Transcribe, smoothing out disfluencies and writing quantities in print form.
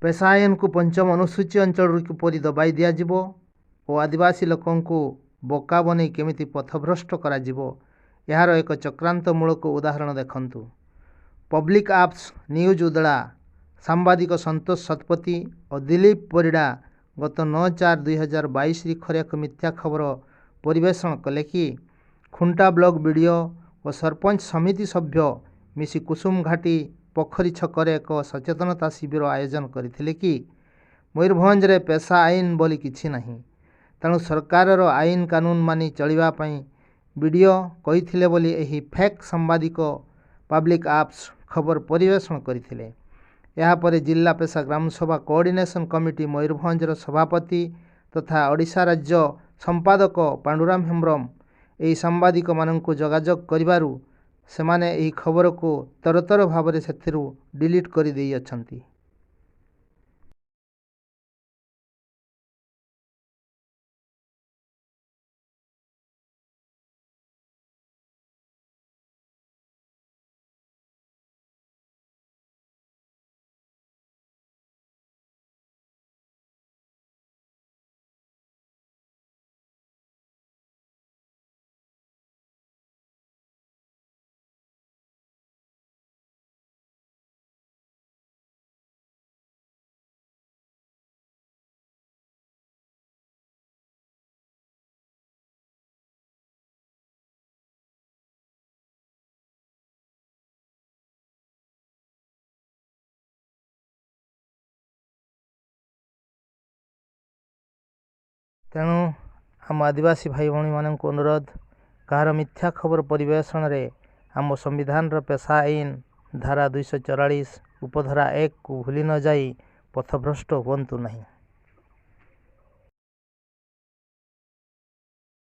पेशा आईन को पंचम अनुसूची अंचल किपरि दबाई दियाजिबो और आदिवासी लोकंकु बोका बनै केमिति पथभ्रष्ट कराजिबो यार एक चक्रांतमूलक उदाहरण देखंतु। पब्लिक आप्स न्यूज उदला सांबादिक संतोष शतपथी और दिलीप परिड़ा गत 9/4/2022 खरे एक मिथ्या खबर परिवेषण कले कि खुंटा ब्लॉक वीडियो और सरपंच समिति सभ्य मिसी कुसुम घाटी पोखरी छकरे एक सचेतनता शिविर आयोजन करथिले कि मयूरभंज रे पेशा आईन बोली किछि नहीं, तेणु सरकार आईन कानून मानि चलिबा पई वीडियो कहिथिले बोली एही फेक सांबादिक पब्लिक आप्स खबर परिवेषण करथिले। यापर जिला पेशा ग्रामसभा कोऑर्डिनेशन कमिटी मयूरभंजर सभापति तथा ओडिशा राज्य संपादक पांडुराम हेम्ब्रम एही सांबादिक माननकु जोगाजोग करिबारु सेमाने एही खबर को तरतर भाव से डिलीट कर देई अछंती। तेणु आम आदिवासी भाई भौणी मानक अनुरोध, कहार मिथ्या खबर परिवेषण रे आम संविधान पेशा आईन धारा 244 उपधारा 1 को भूली न जाई पथभ्रष्ट हुंतु नहीं।